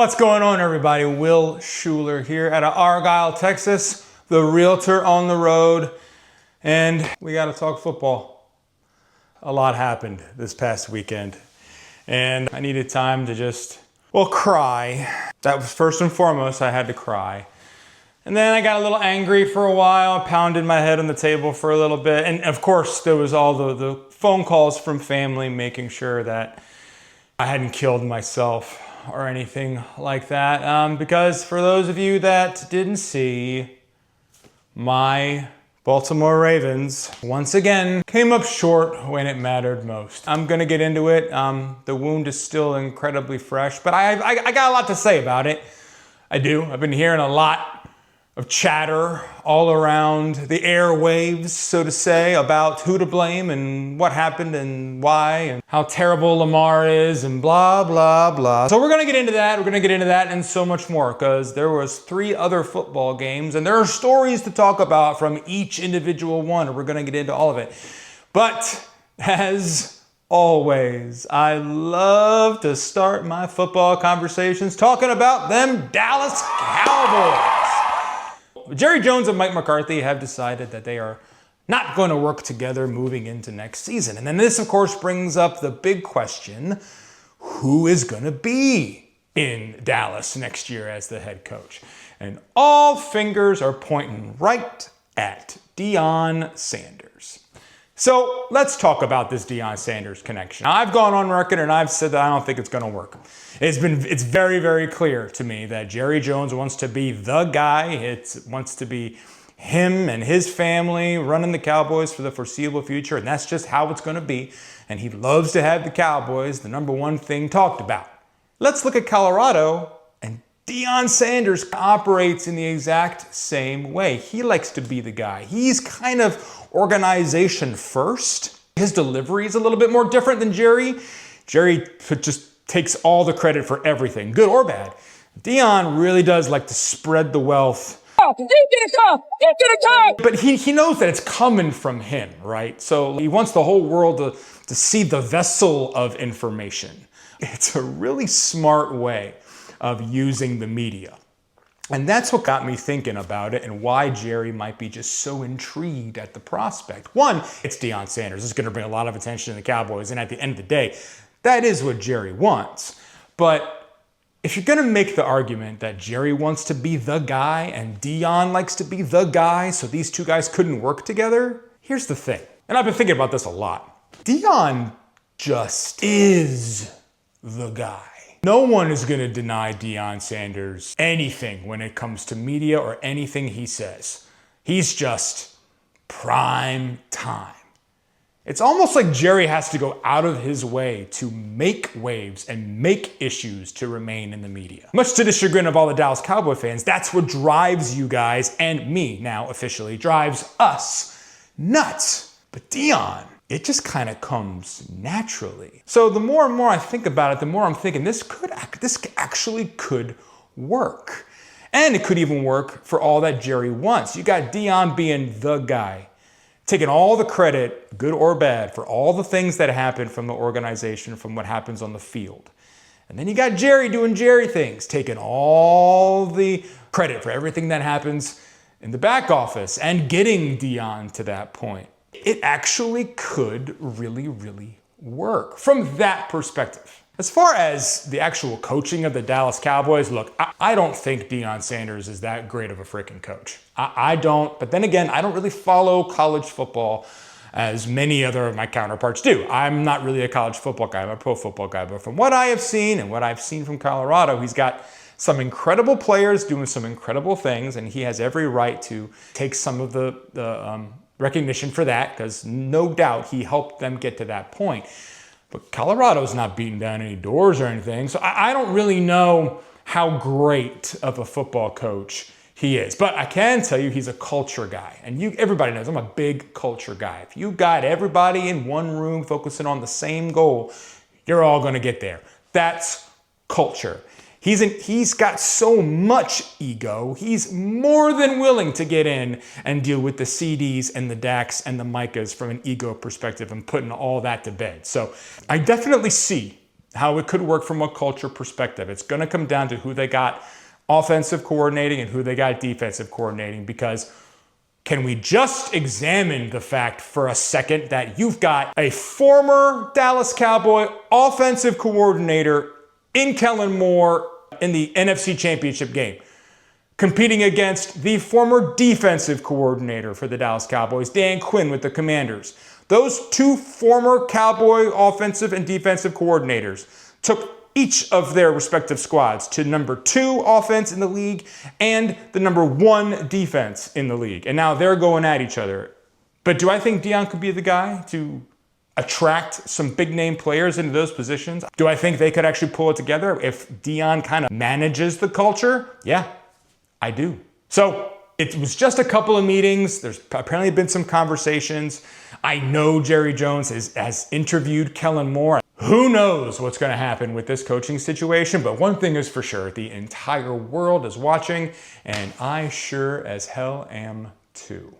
What's going on, everybody? Will Shuler here out of Argyle, Texas, the Realtor on the road, and we got to talk football. A lot happened this past weekend, and I needed time to just, cry. That was first and foremost, I had to cry. And then I got a little angry for a while, pounded my head on the table for a little bit, and of course there was all the phone calls from family making sure that I hadn't killed myself or anything like that, because for those of you that didn't see, my Baltimore Ravens once again came up short when it mattered most. I'm gonna get into it. The wound is still incredibly fresh, but I got a lot to say about it. I do. I've been hearing a lot of chatter all around the airwaves, so to say, about who to blame and what happened and why and how terrible Lamar is and blah, blah, blah. So we're gonna get into that. We're gonna get into that and so much more, because there was 3 other football games and there are stories to talk about from each individual one, and we're gonna get into all of it. But as always, I love to start my football conversations talking about them Dallas Cowboys. Jerry Jones and Mike McCarthy have decided that they are not going to work together moving into next season. And then this, of course, brings up the big question, who is going to be in Dallas next year as the head coach? And all fingers are pointing right at Deion Sanders. So let's talk about this Deion Sanders connection. I've gone on record and I've said that I don't think it's going to work. It's very, very clear to me that Jerry Jones wants to be the guy. It wants to be him and his family running the Cowboys for the foreseeable future, and that's just how it's going to be. And he loves to have the Cowboys, the #1 thing talked about. Let's look at Colorado, and Deion Sanders operates in the exact same way. He likes to be the guy. He's kind of organization first. His delivery is a little bit more different than Jerry. Jerry just takes all the credit for everything, good or bad. Deion really does like to spread the wealth. But he knows that it's coming from him, right? So he wants the whole world to see the vessel of information. It's a really smart way of using the media. And that's what got me thinking about it and why Jerry might be just so intrigued at the prospect. One, it's Deion Sanders. It's going to bring a lot of attention to the Cowboys. And at the end of the day, that is what Jerry wants. But if you're going to make the argument that Jerry wants to be the guy and Deion likes to be the guy, so these two guys couldn't work together, here's the thing. And I've been thinking about this a lot. Deion just is the guy. No one is going to deny Deion Sanders anything when it comes to media or anything he says. He's just prime time. It's almost like Jerry has to go out of his way to make waves and make issues to remain in the media. Much to the chagrin of all the Dallas Cowboy fans, that's what drives you guys, and me now officially, drives us nuts. But Deion, it just kind of comes naturally. So the more and more I think about it, the more I'm thinking this actually could work. And it could even work for all that Jerry wants. You got Deion being the guy, taking all the credit, good or bad, for all the things that happen from the organization, from what happens on the field. And then you got Jerry doing Jerry things, taking all the credit for everything that happens in the back office and getting Deion to that point. It actually could really, really work from that perspective. As far as the actual coaching of the Dallas Cowboys, look, I don't think Deion Sanders is that great of a freaking coach. I don't, but then again, I don't really follow college football as many other of my counterparts do. I'm not really a college football guy, I'm a pro football guy, but from what I have seen and what I've seen from Colorado, he's got some incredible players doing some incredible things, and he has every right to take some of the recognition for that, because no doubt he helped them get to that point. But Colorado's not beating down any doors or anything, so I don't really know how great of a football coach he is. But I can tell you he's a culture guy, and everybody knows I'm a big culture guy. If you got everybody in one room focusing on the same goal, you're all going to get there. That's culture. He's got so much ego, he's more than willing to get in and deal with the CDs and the Dax and the Micahs from an ego perspective and putting all that to bed. So I definitely see how it could work from a culture perspective. It's going to come down to who they got offensive coordinating and who they got defensive coordinating, because can we just examine the fact for a second that you've got a former Dallas Cowboy offensive coordinator in Kellen Moore in the NFC Championship game, competing against the former defensive coordinator for the Dallas Cowboys, Dan Quinn with the Commanders. Those two former Cowboy offensive and defensive coordinators took each of their respective squads to number 2 offense in the league and the number 1 defense in the league. And now they're going at each other. But do I think Deion could be the guy to attract some big name players into those positions? Do I think they could actually pull it together if Deion kind of manages the culture? Yeah, I do. So it was just a couple of meetings. There's apparently been some conversations. I know Jerry Jones has interviewed Kellen Moore. Who knows what's going to happen with this coaching situation, but one thing is for sure, the entire world is watching, and I sure as hell am too.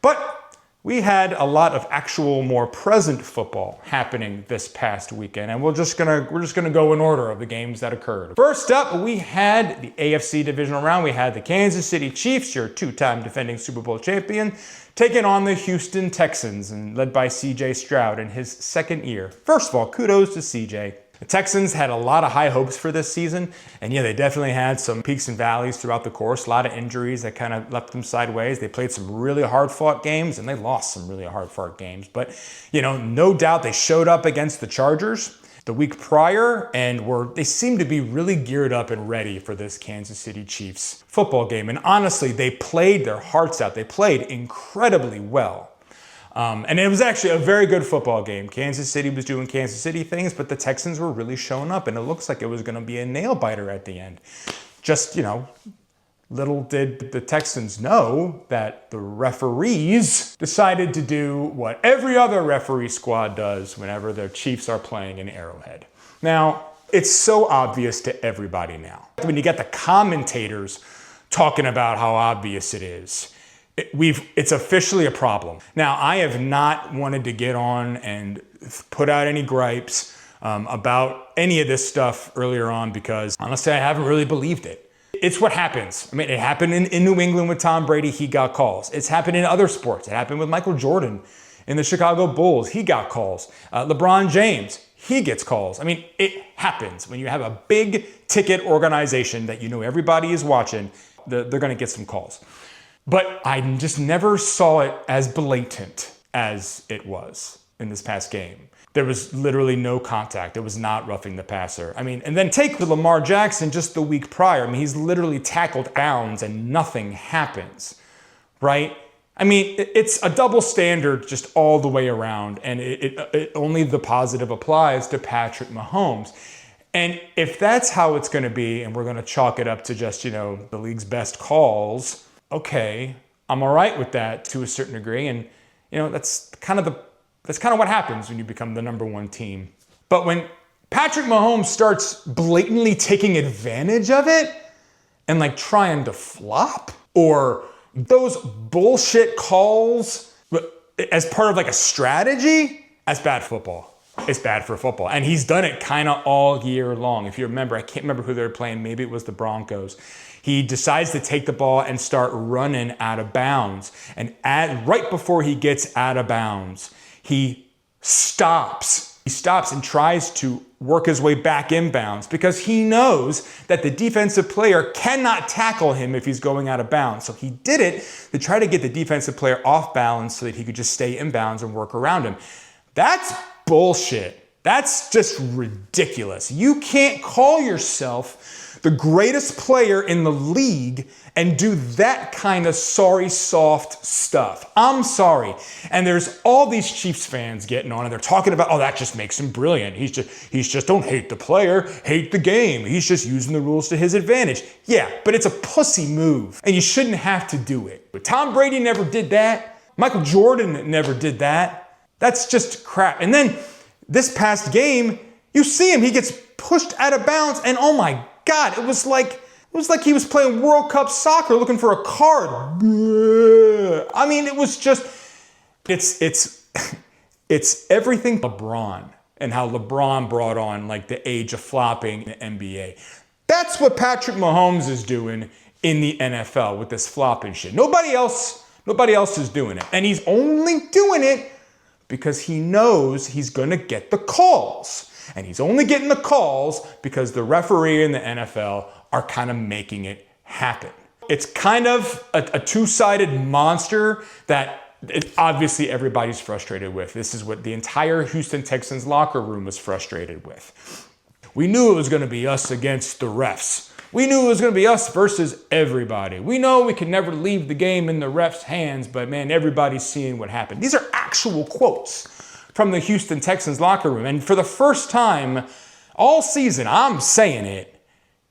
But we had a lot of actual more present football happening this past weekend, and we're just gonna go in order of the games that occurred. First up, we had the AFC divisional round. We had the Kansas City Chiefs, your 2-time defending Super Bowl champion, taking on the Houston Texans, and led by CJ Stroud in his second year. First of all, kudos to CJ. The Texans had a lot of high hopes for this season, and yeah, they definitely had some peaks and valleys throughout the course, a lot of injuries that kind of left them sideways. They played some really hard-fought games, and they lost some really hard-fought games. But, no doubt they showed up against the Chargers the week prior, and they seemed to be really geared up and ready for this Kansas City Chiefs football game. And honestly, they played their hearts out. They played incredibly well. And it was actually a very good football game. Kansas City was doing Kansas City things, but the Texans were really showing up, and it looks like it was going to be a nail-biter at the end. Just, little did the Texans know that the referees decided to do what every other referee squad does whenever their Chiefs are playing in Arrowhead. Now, it's so obvious to everybody now. When you get the commentators talking about how obvious it is, it's officially a problem. Now, I have not wanted to get on and put out any gripes about any of this stuff earlier on because, honestly, I haven't really believed it. It's what happens. I mean, it happened in New England with Tom Brady. He got calls. It's happened in other sports. It happened with Michael Jordan in the Chicago Bulls. He got calls. LeBron James, he gets calls. I mean, it happens. When you have a big ticket organization that everybody is watching, they're going to get some calls. But I just never saw it as blatant as it was in this past game. There was literally no contact. It was not roughing the passer. I mean, and then take the Lamar Jackson just the week prior. I mean, he's literally tackled bounds and nothing happens, right? I mean, it's a double standard just all the way around, and it only the positive applies to Patrick Mahomes. And if that's how it's going to be, and we're going to chalk it up to just, the league's best calls, okay, I'm all right with that to a certain degree. And, that's kind of what happens when you become the number 1 team. But when Patrick Mahomes starts blatantly taking advantage of it and trying to flop, or those bullshit calls as part of a strategy, that's bad football. It's bad for football. And he's done it kind of all year long. If you remember, I can't remember who they were playing. Maybe it was the Broncos. He decides to take the ball and start running out of bounds. And right before he gets out of bounds, he stops. He stops and tries to work his way back inbounds because he knows that the defensive player cannot tackle him if he's going out of bounds. So he did it to try to get the defensive player off balance so that he could just stay inbounds and work around him. That's bullshit. That's just ridiculous. You can't call yourself the greatest player in the league and do that kind of sorry soft stuff. I'm sorry. And there's all these Chiefs fans getting on and they're talking about, oh, that just makes him brilliant. He's just don't hate the player, hate the game. He's just using the rules to his advantage. Yeah, but it's a pussy move and you shouldn't have to do it. But Tom Brady never did that. Michael Jordan never did that. That's just crap. And then this past game, you see him, he gets pushed out of bounds and oh my God, it was like he was playing World Cup soccer looking for a card. I mean, it was just, it's everything LeBron and how LeBron brought on like the age of flopping in the NBA. That's what Patrick Mahomes is doing in the NFL with this flopping shit. Nobody else is doing it. And he's only doing it because he knows he's going to get the calls. And he's only getting the calls because the referee in the NFL are kind of making it happen. It's kind of a two-sided monster that obviously everybody's frustrated with. This is what the entire Houston Texans locker room was frustrated with. We knew it was going to be us against the refs. We knew it was going to be us versus everybody. We know we can never leave the game in the refs' hands, but man, everybody's seeing what happened. These are actual quotes from the Houston Texans locker room. And for the first time all season, I'm saying it,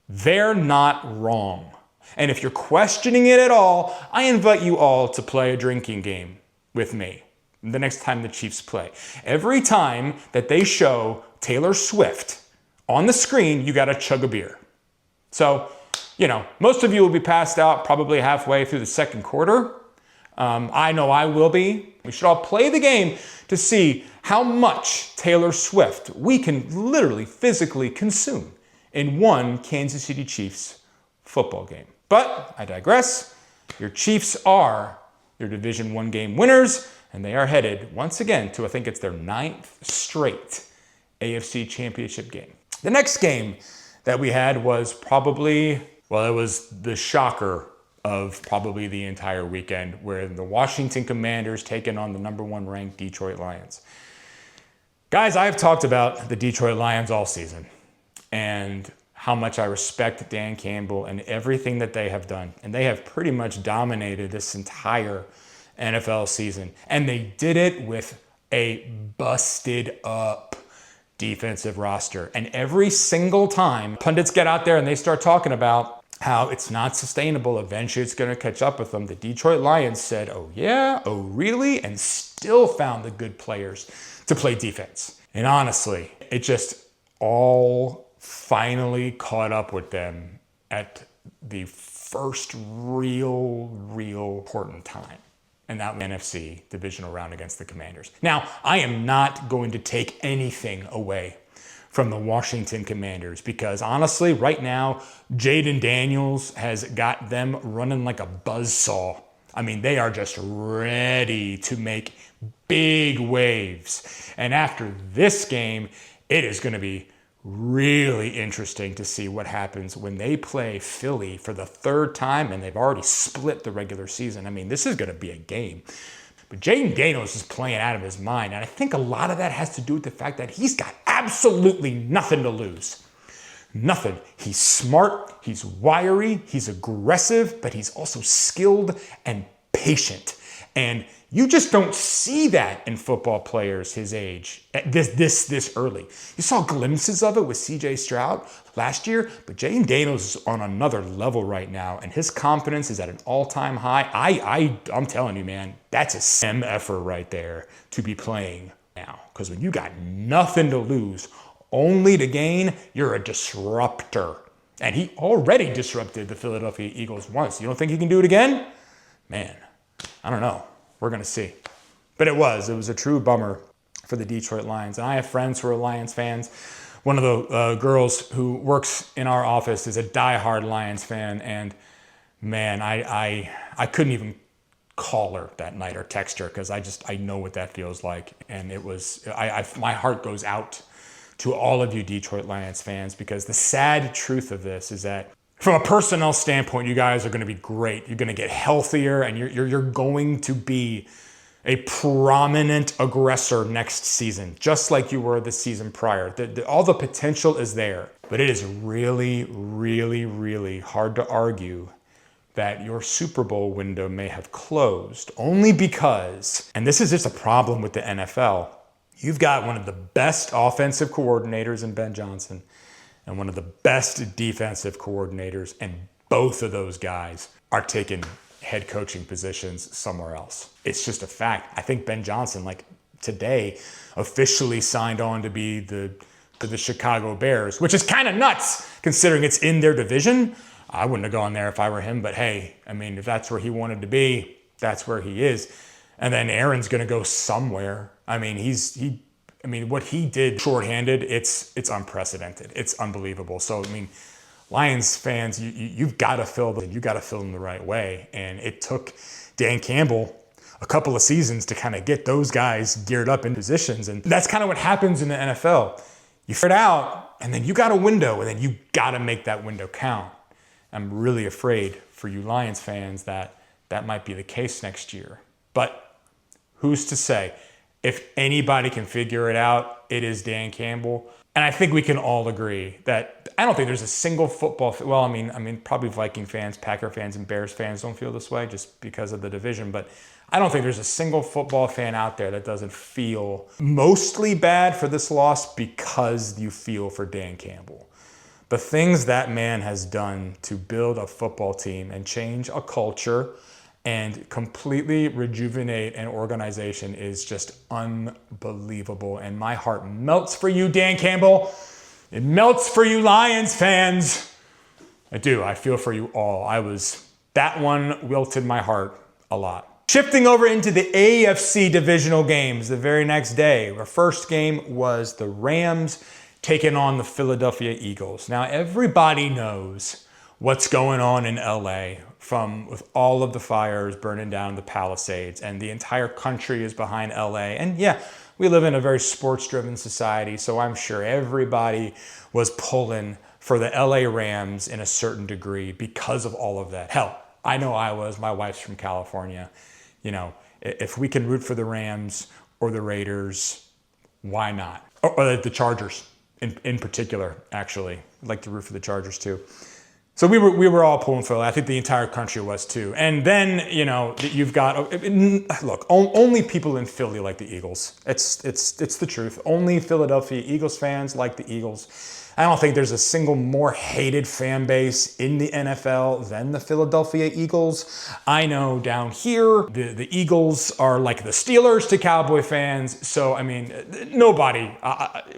they're not wrong. And if you're questioning it at all, I invite you all to play a drinking game with me the next time the Chiefs play. Every time that they show Taylor Swift on the screen, you got to chug a beer. So, most of you will be passed out probably halfway through the second quarter. I know I will be. We should all play the game to see how much Taylor Swift we can literally physically consume in one Kansas City Chiefs football game. But I digress. Your Chiefs are your Division I game winners, and they are headed once again to, I think it's their 9th straight AFC Championship game. The next game that we had was it was the shocker of probably the entire weekend, where the Washington Commanders taking on the number 1 ranked Detroit Lions. Guys, I've talked about the Detroit Lions all season and how much I respect Dan Campbell and everything that they have done. And they have pretty much dominated this entire NFL season. And they did it with a busted up defensive roster. And every single time pundits get out there and they start talking about how it's not sustainable, eventually it's going to catch up with them, the Detroit Lions said, oh yeah, oh really? And still found the good players to play defense. And honestly, it just all finally caught up with them at the first real important time. And that was NFC divisional round against the Commanders. Now, I am not going to take anything away from the Washington Commanders because honestly, right now, Jaden Daniels has got them running like a buzzsaw. I mean, they are just ready to make big waves. And after this game, it is going to be really interesting to see what happens when they play Philly for the 3rd time, and they've already split the regular season. I mean, this is going to be a game. But Jaden Daniels is playing out of his mind, and I think a lot of that has to do with the fact that he's got absolutely nothing to lose. Nothing. He's smart, he's wiry, he's aggressive, but he's also skilled and patient. And you just don't see that in football players his age, this early. You saw glimpses of it with C.J. Stroud last year, but Jaden Daniels is on another level right now, and his confidence is at an all-time high. I'm telling you, man, that's a SEM effort right there to be playing now. Because when you got nothing to lose, only to gain, you're a disruptor. And he already disrupted the Philadelphia Eagles once. You don't think he can do it again? Man, I don't know. We're going to see. But it was a true bummer for the Detroit Lions. And I have friends who are Lions fans. One of the girls who works in our office is a diehard Lions fan. And man, I couldn't even call her that night or text her because I know what that feels like. And it was, my heart goes out to all of you Detroit Lions fans because the sad truth of this is that from a personnel standpoint, you guys are going to be great. You're going to get healthier, and you're going to be a prominent aggressor next season, just like you were the season prior. All the potential is there, but it is really hard to argue that your Super Bowl window may have closed only because, and this is just a problem with the NFL, you've got one of the best offensive coordinators in Ben Johnson and one of the best defensive coordinators, and both of those guys are taking head coaching positions somewhere else. It's just a fact. I think Ben Johnson, like today, officially signed on to be the Chicago Bears, which is kind of nuts considering it's in their division. I wouldn't have gone there if I were him, but hey, I mean, if that's where he wanted to be, that's where he is. And then Aaron's going to go somewhere. I mean, I mean, what he did shorthanded, it's unprecedented. It's unbelievable. So, I mean, Lions fans, you've got to fill them the right way. And it took Dan Campbell a couple of seasons to kind of get those guys geared up in positions. And that's kind of what happens in the NFL. You figure it out, and then you got a window, and then you got to make that window count. I'm really afraid for you Lions fans that that might be the case next year. But who's to say? If anybody can figure it out, it is Dan Campbell. And I think we can all agree that I don't think there's a single football, well, I mean, probably Viking fans, Packer fans, and Bears fans don't feel this way just because of the division. But I don't think there's a single football fan out there that doesn't feel mostly bad for this loss because you feel for Dan Campbell. The things that man has done to build a football team and change a culture and completely rejuvenate an organization is just unbelievable. And my heart melts for you, Dan Campbell. It melts for you Lions fans. I do. I feel for you all. That one wilted my heart a lot. Shifting over into the AFC divisional games the very next day. Our first game was the Rams taking on the Philadelphia Eagles. Now, everybody knows what's going on in LA with all of the fires burning down the Palisades, and the entire country is behind LA. And yeah, we live in a very sports-driven society, so I'm sure everybody was pulling for the LA Rams in a certain degree because of all of that. Hell, I know I was. My wife's from California. You know, if we can root for the Rams or the Raiders, why not? Or the Chargers in particular, actually. I'd like to root for the Chargers too. So we were all pulling for Philly. I think the entire country was too. And then, you know, you've got, look, only people in Philly like the Eagles. It's the truth. Only Philadelphia Eagles fans like the Eagles. I don't think there's a single more hated fan base in the NFL than the Philadelphia Eagles. I know down here, the Eagles are like the Steelers to Cowboy fans. So, I mean, nobody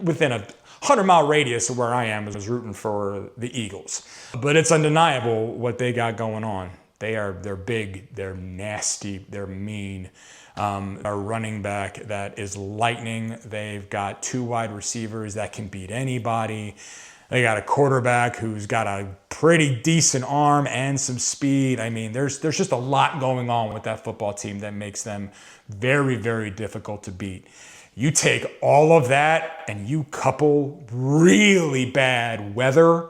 within a 100-mile radius of where I am is rooting for the Eagles. But it's undeniable what they got going on. They're big, they're nasty, they're mean. A running back that is lightning. They've got 2 wide receivers that can beat anybody. They got a quarterback who's got a pretty decent arm and some speed. I mean, there's just a lot going on with that football team that makes them very, very difficult to beat. You take all of that and you couple really bad weather,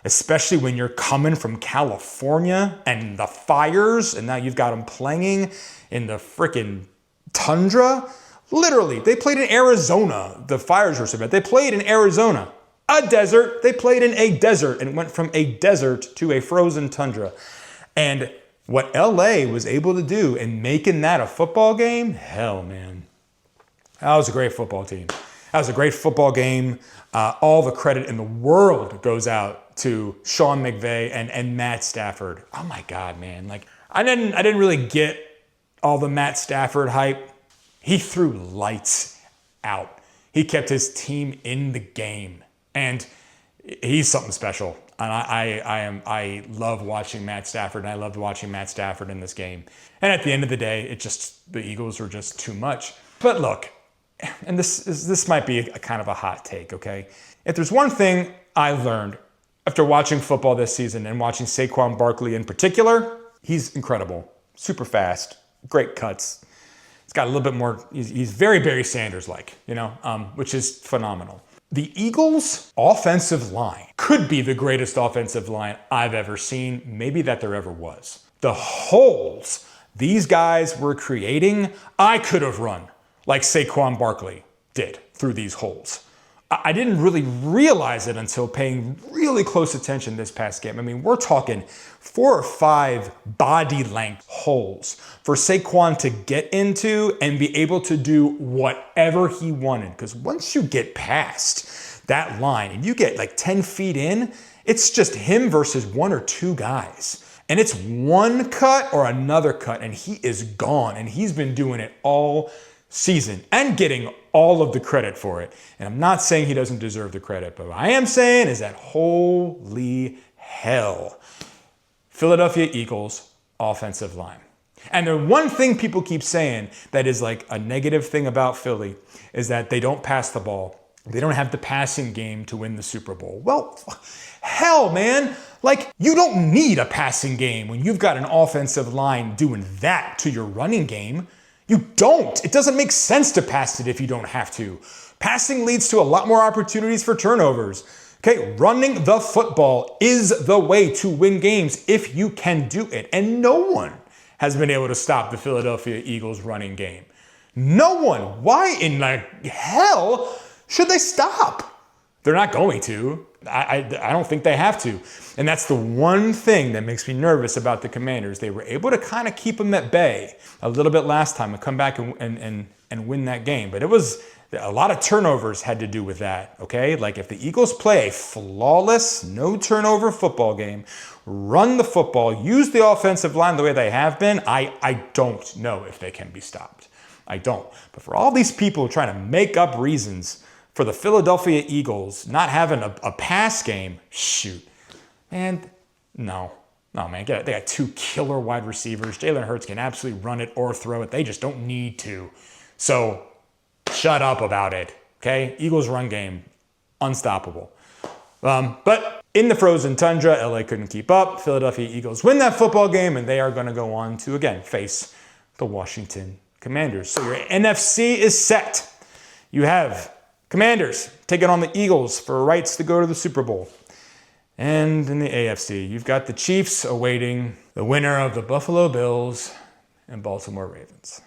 especially when you're coming from California and the fires, and now you've got them playing in the freaking tundra. Literally, they played in Arizona. The fires were so bad. They played in Arizona, a desert. They played in a desert and went from a desert to a frozen tundra. And what LA was able to do in making that a football game, hell, man. That was a great football team. That was a great football game. All the credit in the world goes out to Sean McVay and Matt Stafford. Oh my God, man. Like, I didn't really get all the Matt Stafford hype. He threw lights out. He kept his team in the game. And he's something special. And I love watching Matt Stafford, and I loved watching Matt Stafford in this game. And at the end of the day, the Eagles were just too much. But look, and this might be a kind of a hot take, okay? If there's one thing I learned after watching football this season and watching Saquon Barkley in particular, he's incredible, super fast, great cuts. He's got a little bit more, he's very Barry Sanders-like, you know, which is phenomenal. The Eagles' offensive line could be the greatest offensive line I've ever seen, maybe that there ever was. The holes these guys were creating, I could have run like Saquon Barkley did through these holes. I didn't really realize it until paying really close attention this past game. I mean, we're talking 4 or 5 body length holes for Saquon to get into and be able to do whatever he wanted. Because once you get past that line and you get like 10 feet in, it's just him versus 1 or 2 guys. And it's one cut or another cut, and he is gone. And he's been doing it all season and getting all of the credit for it. And I'm not saying he doesn't deserve the credit, but what I am saying is that holy hell, Philadelphia Eagles offensive line. And the one thing people keep saying that is like a negative thing about Philly is that they don't pass the ball. They don't have the passing game to win the Super Bowl. Well, hell, man. Like, you don't need a passing game when you've got an offensive line doing that to your running game. You don't. It doesn't make sense to pass it if you don't have to. Passing leads to a lot more opportunities for turnovers. Okay, running the football is the way to win games if you can do it. And no one has been able to stop the Philadelphia Eagles running game. No one. Why in the hell should they stop? They're not going to. I don't think they have to. And that's the one thing that makes me nervous about the Commanders. They were able to kind of keep them at bay a little bit last time and come back and win that game. But it was a lot of turnovers had to do with that, okay? Like if the Eagles play a flawless, no turnover football game, run the football, use the offensive line the way they have been, I don't know if they can be stopped. I don't. But for all these people trying to make up reasons for the Philadelphia Eagles not having a pass game, shoot. Man, no, man. They got two killer wide receivers. Jalen Hurts can absolutely run it or throw it. They just don't need to. So shut up about it, okay? Eagles run game, unstoppable. But in the frozen tundra, LA couldn't keep up. Philadelphia Eagles win that football game, and they are going to go on to, again, face the Washington Commanders. So your NFC is set. You have Commanders taking on the Eagles for rights to go to the Super Bowl. And in the AFC, you've got the Chiefs awaiting the winner of the Buffalo Bills and Baltimore Ravens.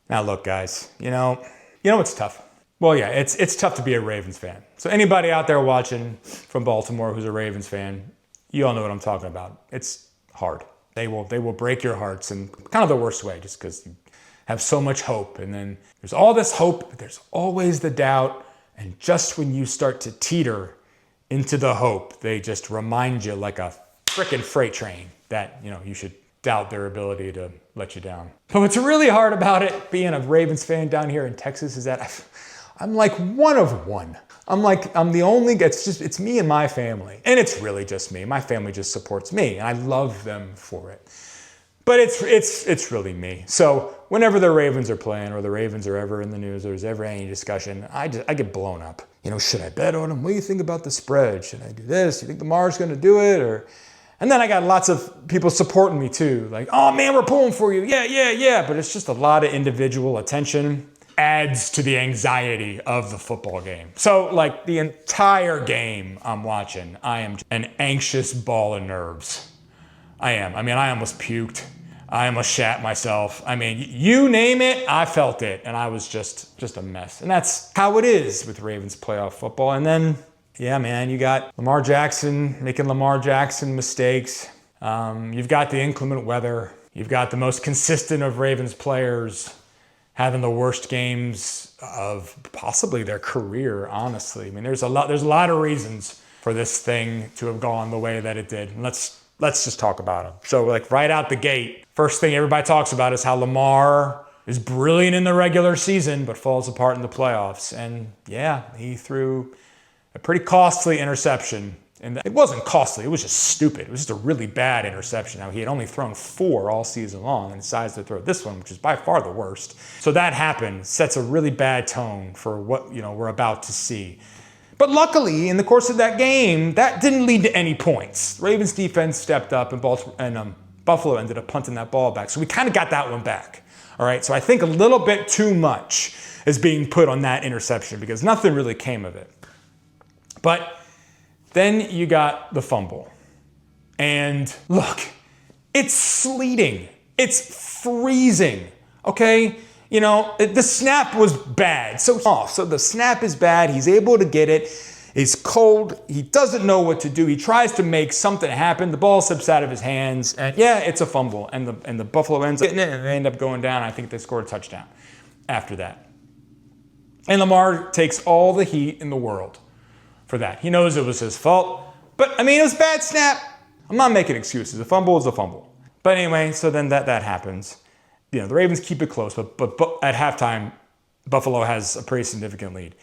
Now look, guys, you know it's tough. Well, yeah, it's tough to be a Ravens fan. So anybody out there watching from Baltimore who's a Ravens fan, you all know what I'm talking about. It's hard. They will break your hearts in kind of the worst way, just because you have so much hope. And then there's all this hope, but there's always the doubt. And just when you start to teeter into the hope, they just remind you like a frickin' freight train that, you should doubt their ability to let you down. But what's really hard about it, being a Ravens fan down here in Texas, is that I'm like one of one. I'm the only, it's me and my family. And it's really just me. My family just supports me, and I love them for it. But it's really me. So whenever the Ravens are playing, or the Ravens are ever in the news, or there's ever any discussion, I get blown up. Should I bet on them? What do you think about the spread? Should I do this? Do you think Lamar's going to do it? And then I got lots of people supporting me too. Like, oh man, we're pulling for you. Yeah. But it's just a lot of individual attention adds to the anxiety of the football game. So like the entire game I'm watching, I am an anxious ball of nerves. I am. I almost puked. I almost shat myself. You name it, I felt it. And I was just a mess. And that's how it is with Ravens playoff football. And then, yeah, man, you got Lamar Jackson making Lamar Jackson mistakes. You've got the inclement weather. You've got the most consistent of Ravens players having the worst games of possibly their career, honestly. There's a lot of reasons for this thing to have gone the way that it did. And let's just talk about them. So like right out the gate, first thing everybody talks about is how Lamar is brilliant in the regular season, but falls apart in the playoffs. And yeah, he threw a pretty costly interception. And it wasn't costly, it was just stupid. It was just a really bad interception. Now, he had only thrown 4 all season long and decides to throw this one, which is by far the worst. So that happened, sets a really bad tone for what we're about to see. But luckily, in the course of that game, that didn't lead to any points. Ravens defense stepped up, and Buffalo ended up punting that ball back. So we kind of got that one back. All right, so I think a little bit too much is being put on that interception because nothing really came of it. But then you got the fumble. And look, it's sleeting. It's freezing, okay? The snap was bad. So the snap is bad. He's able to get it. It's cold. He doesn't know what to do. He tries to make something happen. The ball slips out of his hands. And yeah, it's a fumble. And the Buffalo ends up getting it, and they end up going down. I think they scored a touchdown after that. And Lamar takes all the heat in the world for that. He knows it was his fault. But, it was a bad snap. I'm not making excuses. A fumble is a fumble. But anyway, so then that happens. The Ravens keep it close, but at halftime, Buffalo has a pretty significant lead.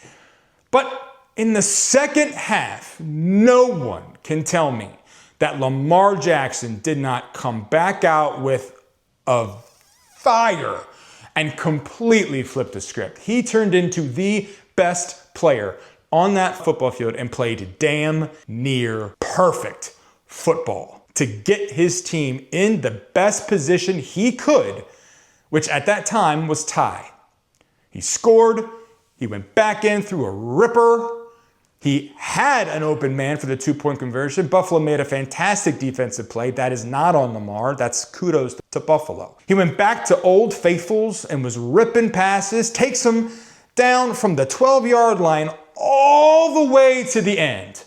But in the second half, no one can tell me that Lamar Jackson did not come back out with a fire and completely flipped the script. He turned into the best player on that football field and played damn near perfect football to get his team in the best position he could, which at that time was tie. He scored, he went back in through a ripper. He had an open man for the 2-point conversion. Buffalo made a fantastic defensive play. That is not on Lamar. That's kudos to Buffalo. He went back to Old Faithfuls and was ripping passes, takes them down from the 12-yard line all the way to the end.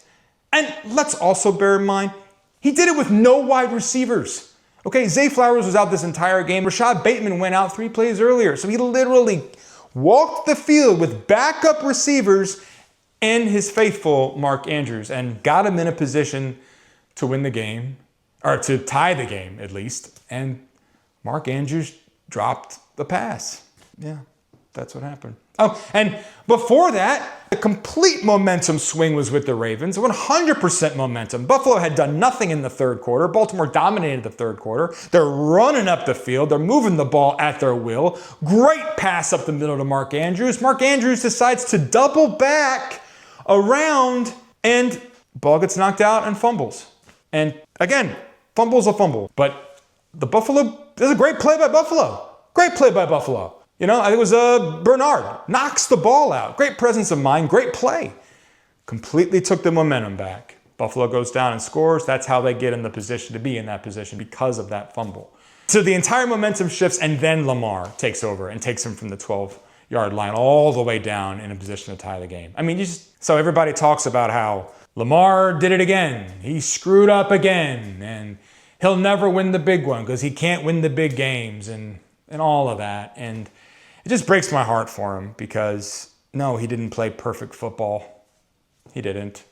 And let's also bear in mind, he did it with no wide receivers. Okay, Zay Flowers was out this entire game. Rashad Bateman went out 3 plays earlier. So he literally walked the field with backup receivers and his faithful Mark Andrews and got him in a position to win the game, or to tie the game at least. And Mark Andrews dropped the pass. Yeah, that's what happened. Oh, and before that, the complete momentum swing was with the Ravens, 100% momentum. Buffalo had done nothing in the third quarter. Baltimore dominated the third quarter. They're running up the field. They're moving the ball at their will. Great pass up the middle to Mark Andrews. Mark Andrews decides to double back around, and ball gets knocked out and fumbles. And again, fumble's a fumble. But there's a great play by Buffalo. Great play by Buffalo. You know, I think it was Bernard. Knocks the ball out. Great presence of mind. Great play. Completely took the momentum back. Buffalo goes down and scores. That's how they get in the position to be in that position because of that fumble. So the entire momentum shifts, and then Lamar takes over and takes him from the 12-yard line all the way down in a position to tie the game. I mean, so everybody talks about how Lamar did it again. He screwed up again, and he'll never win the big one because he can't win the big games and all of that. And it just breaks my heart for him because, no, he didn't play perfect football. He didn't.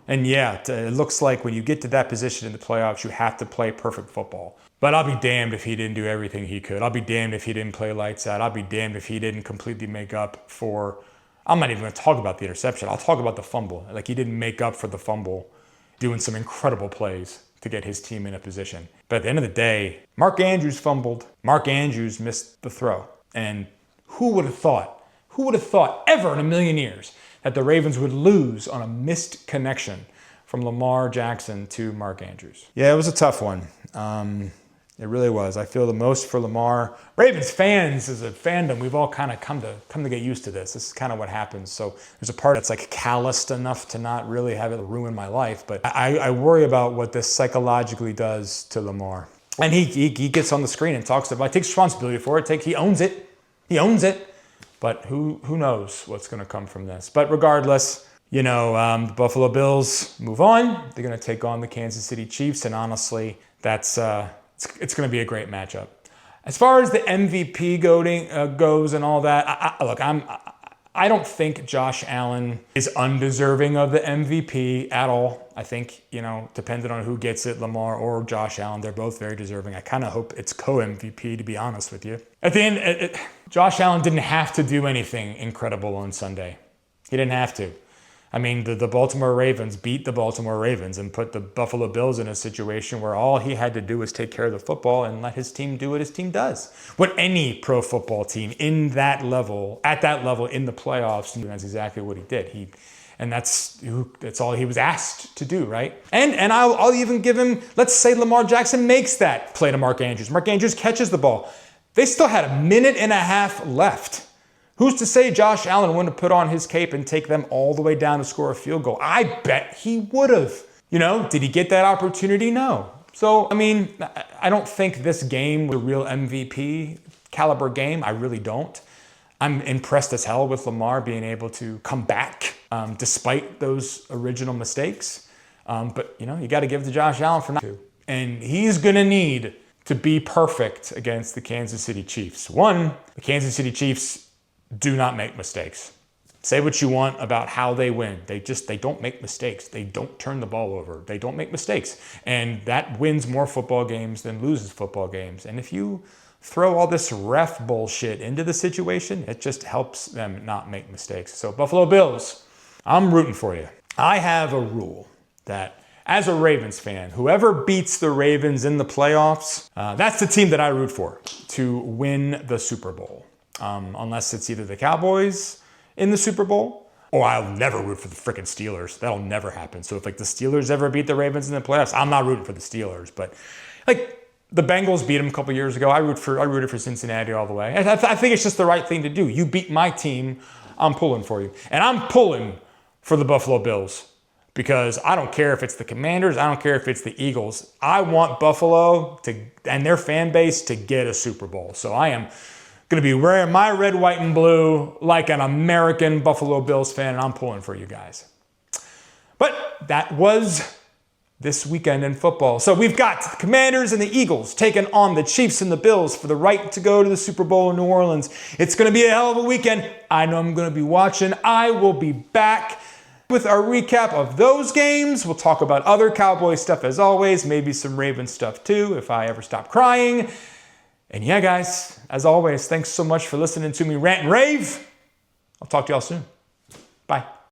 And yeah, it looks like when you get to that position in the playoffs, you have to play perfect football. But I'll be damned if he didn't do everything he could. I'll be damned if he didn't play lights out. I'll be damned if he didn't completely make up for, I'm not even going to talk about the interception. I'll talk about the fumble. Like, he didn't make up for the fumble, doing some incredible plays to get his team in a position. But at the end of the day, Mark Andrews fumbled. Mark Andrews missed the throw. And who would have thought ever in a million years that the Ravens would lose on a missed connection from Lamar Jackson to Mark Andrews? Yeah, it was a tough one. It really was. I feel the most for Lamar. Ravens fans, as a fandom, we've all kind of come to get used to this. This is kind of what happens. So there's a part that's like calloused enough to not really have it ruin my life. But I worry about what this psychologically does to Lamar. And he gets on the screen and talks about, takes responsibility for it. He owns it. He owns it. But who knows what's going to come from this. But regardless, the Buffalo Bills move on. They're going to take on the Kansas City Chiefs. And honestly, that's it's going to be a great matchup. As far as the MVP goes and all that, I don't think Josh Allen is undeserving of the MVP at all. I think, depending on who gets it, Lamar or Josh Allen, they're both very deserving. I kind of hope it's co-MVP, to be honest with you. At the end, Josh Allen didn't have to do anything incredible on Sunday. He didn't have to. I mean, the Baltimore Ravens beat the Baltimore Ravens and put the Buffalo Bills in a situation where all he had to do was take care of the football and let his team do what his team does. What any pro football team at that level in the playoffs, that's exactly what he did. That's all he was asked to do, right? And I'll even give him, let's say Lamar Jackson makes that play to Mark Andrews. Mark Andrews catches the ball. They still had a minute and a half left. Who's to say Josh Allen wouldn't have put on his cape and take them all the way down to score a field goal? I bet he would have. Did he get that opportunity? No. So, I don't think this game was a real MVP caliber game. I really don't. I'm impressed as hell with Lamar being able to come back despite those original mistakes. But, you got to give it to Josh Allen for not to. And he's going to need to be perfect against the Kansas City Chiefs. One, the Kansas City Chiefs do not make mistakes. Say what you want about how they win. They don't make mistakes. They don't turn the ball over. They don't make mistakes. And that wins more football games than loses football games. And if you throw all this ref bullshit into the situation, it just helps them not make mistakes. So Buffalo Bills, I'm rooting for you. I have a rule that as a Ravens fan, whoever beats the Ravens in the playoffs, that's the team that I root for to win the Super Bowl. Unless it's either the Cowboys in the Super Bowl, or I'll never root for the freaking Steelers. That'll never happen. So if like the Steelers ever beat the Ravens in the playoffs, I'm not rooting for the Steelers. But like the Bengals beat them a couple years ago. I rooted for Cincinnati all the way. And I think it's just the right thing to do. You beat my team, I'm pulling for you. And I'm pulling for the Buffalo Bills. Because I don't care if it's the Commanders, I don't care if it's the Eagles. I want Buffalo and their fan base to get a Super Bowl. So I am going to be wearing my red, white, and blue like an American Buffalo Bills fan, and I'm pulling for you guys. But that was this weekend in football. So we've got the Commanders and the Eagles taking on the Chiefs and the Bills for the right to go to the Super Bowl in New Orleans. It's going to be a hell of a weekend. I know I'm going to be watching. I will be back with our recap of those games. We'll talk about other Cowboy stuff as always, maybe some Ravens stuff too, if I ever stop crying. And yeah, guys, as always, thanks so much for listening to me rant and rave. I'll talk to y'all soon. Bye.